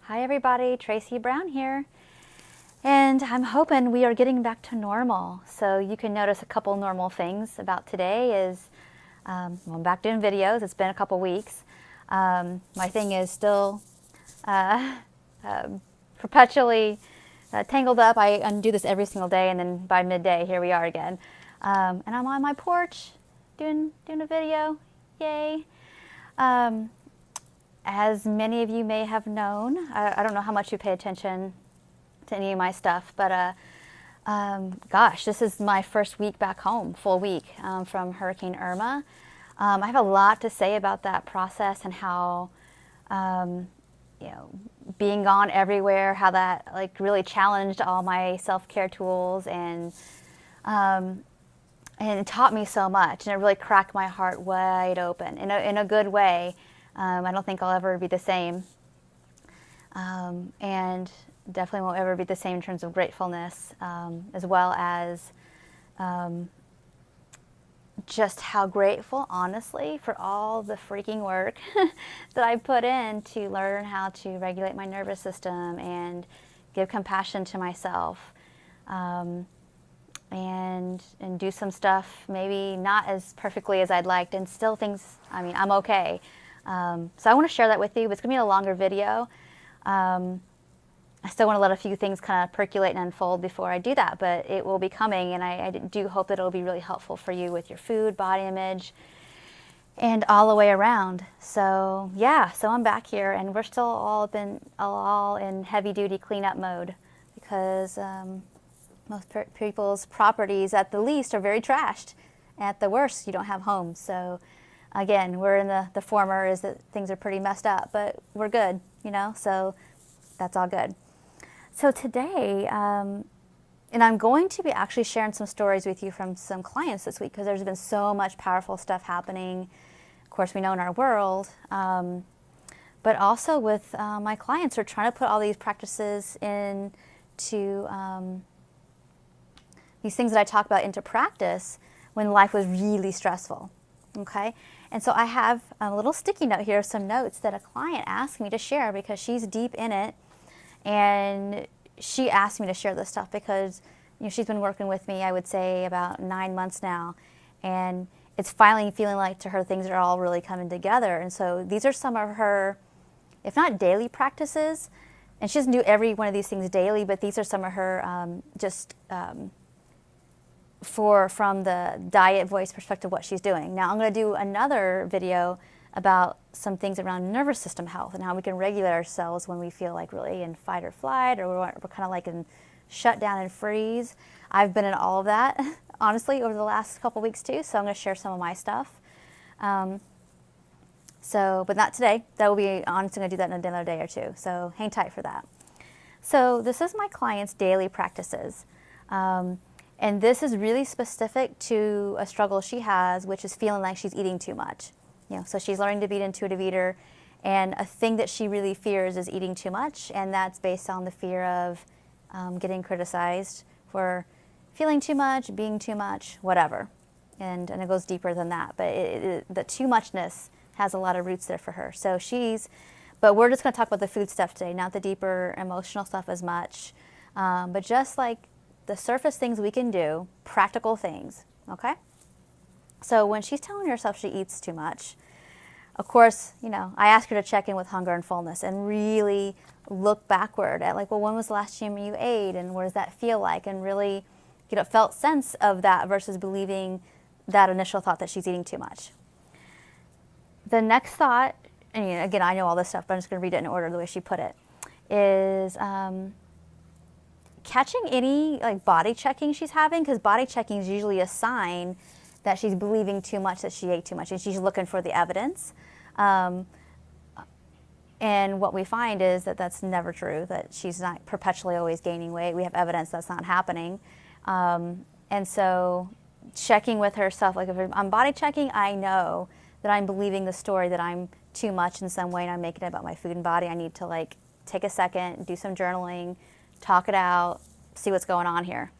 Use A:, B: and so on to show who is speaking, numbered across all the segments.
A: Hi everybody, Tracy Brown here. And I'm hoping we are getting back to normal. So you can notice a couple normal things about today is, I'm back doing videos. It's been a couple weeks. My thing is still perpetually tangled up. I undo this every single day, and then by midday, here we are again. And I'm on my porch doing a video. Yay. As many of you may have known, I don't know how much you pay attention to any of my stuff, but gosh, this is my first week back home, full week from Hurricane Irma. I have a lot to say about that process and how, being gone everywhere, how that like really challenged all my self-care tools and it taught me so much, and it really cracked my heart wide open in a good way. I don't think I'll ever be the same, and definitely won't ever be the same in terms of gratefulness, as well as just how grateful, honestly, for all the freaking work that I put in to learn how to regulate my nervous system and give compassion to myself, and do some stuff maybe not as perfectly as I'd liked, and still things, I'm okay. So I want to share that with you. It's going to be a longer video. I still want to let a few things kind of percolate and unfold before I do that, but it will be coming, and I do hope that it'll be really helpful for you with your food, body image, and all the way around. So yeah, so I'm back here, and we're still all in heavy-duty cleanup mode because most people's properties, at the least, are very trashed. At the worst, you don't have homes. So again, we're in the former is that things are pretty messed up, but we're good, so that's all good. So today, and I'm going to be actually sharing some stories with you from some clients this week because there's been so much powerful stuff happening, of course, we know in our world, but also with my clients who are trying to put all these practices into these things that I talk about into practice when life was really stressful. Okay, and so I have a little sticky note here, some notes that a client asked me to share because she's deep in it, and she asked me to share this stuff because she's been working with me, I would say, about 9 months now, and it's finally feeling like to her things are all really coming together. And so these are some of her, if not daily practices, and she doesn't do every one of these things daily, but these are some of her from the diet voice perspective what she's doing. Now I'm going to do another video about some things around nervous system health and how we can regulate ourselves when we feel like really in fight or flight, or we're kind of like in shut down and freeze. I've been in all of that, honestly, over the last couple weeks too, so I'm going to share some of my stuff. But not today. That will be, honestly, going to do that in another day or two, so hang tight for that. So this is my client's daily practices. And this is really specific to a struggle she has, which is feeling like she's eating too much. So she's learning to be an intuitive eater, and a thing that she really fears is eating too much, and that's based on the fear of getting criticized for feeling too much, being too much, whatever. And it goes deeper than that, but the too muchness has a lot of roots there for her. So but we're just going to talk about the food stuff today, not the deeper emotional stuff as much, but just like the surface things we can do, practical things, okay? So when she's telling herself she eats too much, of course, I ask her to check in with hunger and fullness and really look backward at like, well, when was the last time you ate and what does that feel like? And really, felt sense of that versus believing that initial thought that she's eating too much. The next thought, and again, I know all this stuff, but I'm just going to read it in order the way she put it, is catching any like body checking she's having, because body checking is usually a sign that she's believing too much, that she ate too much, and she's looking for the evidence. And what we find is that that's never true, that she's not perpetually always gaining weight. We have evidence that's not happening. And so checking with herself, like if I'm body checking, I know that I'm believing the story that I'm too much in some way and I'm making it about my food and body. I need to like take a second, do some journaling, talk it out, see what's going on here.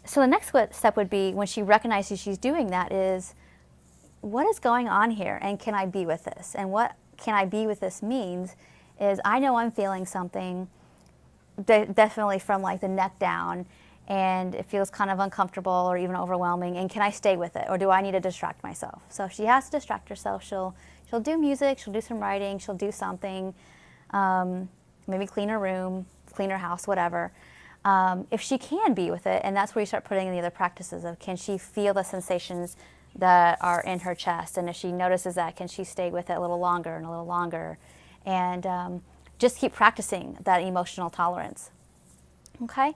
A: So the next step would be, when she recognizes she's doing that, is what is going on here, and can I be with this? And what can I be with this means is I know I'm feeling something definitely from like the neck down, and it feels kind of uncomfortable or even overwhelming, and can I stay with it, or do I need to distract myself? So if she has to distract herself, she'll do music, she'll do some writing, she'll do something, maybe clean her room, clean her house, whatever. If she can be with it, and that's where you start putting in the other practices of, can she feel the sensations that are in her chest, and if she notices that, can she stay with it a little longer and a little longer, and just keep practicing that emotional tolerance. Okay.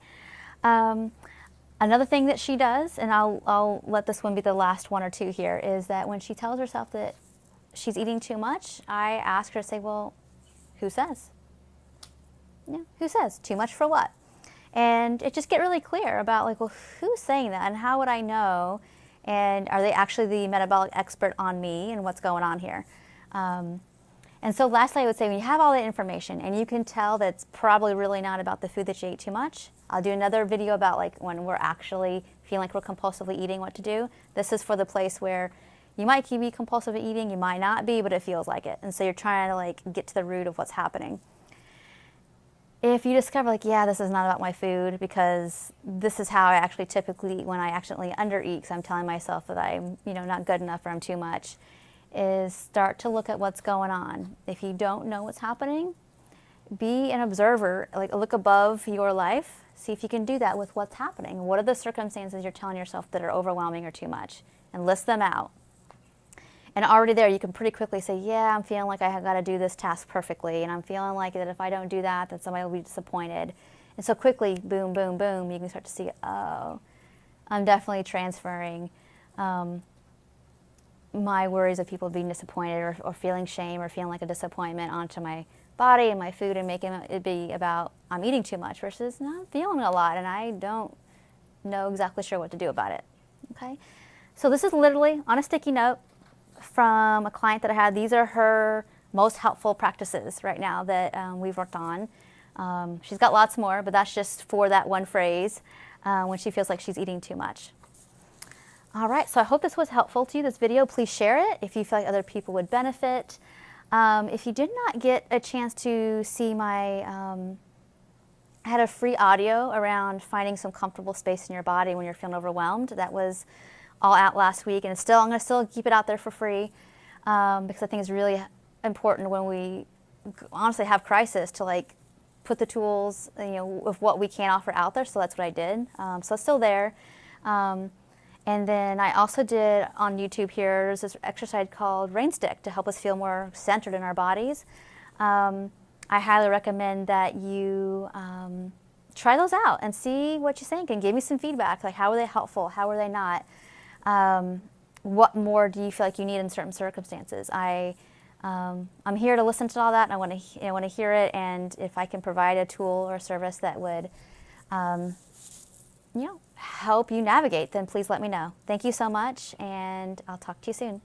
A: Another thing that she does, and I'll let this one be the last one or two here, is that when she tells herself that she's eating too much, I ask her to say, well, who says? Yeah, who says? Too much for what? And it just get really clear about like, well, who's saying that, and how would I know? And are they actually the metabolic expert on me and what's going on here? And so lastly, I would say when you have all that information and you can tell that it's probably really not about the food that you ate too much, I'll do another video about like when we're actually feeling like we're compulsively eating, what to do. This is for the place where you might be compulsive eating, you might not be, but it feels like it. And so you're trying to like get to the root of what's happening. If you discover like, yeah, this is not about my food, because this is how I actually typically eat when I accidentally undereat, because I'm telling myself that I'm, not good enough or I'm too much, is start to look at what's going on. If you don't know what's happening, be an observer, like look above your life, see if you can do that with what's happening. What are the circumstances you're telling yourself that are overwhelming or too much? And list them out. And already there, you can pretty quickly say, yeah, I'm feeling like I got to do this task perfectly, and I'm feeling like that if I don't do that, then somebody will be disappointed. And so quickly, boom, boom, boom, you can start to see, oh, I'm definitely transferring my worries of people being disappointed or feeling shame or feeling like a disappointment onto my body and my food, and making it be about I'm eating too much versus no, I'm feeling a lot and I don't know exactly sure what to do about it. Okay, so this is literally on a sticky note from a client that I had. These are her most helpful practices right now that we've worked on. She's got lots more, but that's just for that one phrase when she feels like she's eating too much. All right, so I hope this was helpful to you, this video. Please share it if you feel like other people would benefit. If you did not get a chance to see my, I had a free audio around finding some comfortable space in your body when you're feeling overwhelmed. That was all out last week, and I'm going to still keep it out there for free because I think it's really important when we honestly have crisis to like put the tools, of what we can offer out there. So that's what I did. So it's still there. And then I also did on YouTube here, there's this exercise called Rain Stick to help us feel more centered in our bodies. I highly recommend that you try those out and see what you think and give me some feedback. Like, how were they helpful? How were they not? What more do you feel like you need in certain circumstances? I'm here to listen to all that, and I want to hear it. And if I can provide a tool or a service that would, help you navigate, then please let me know. Thank you so much, and I'll talk to you soon.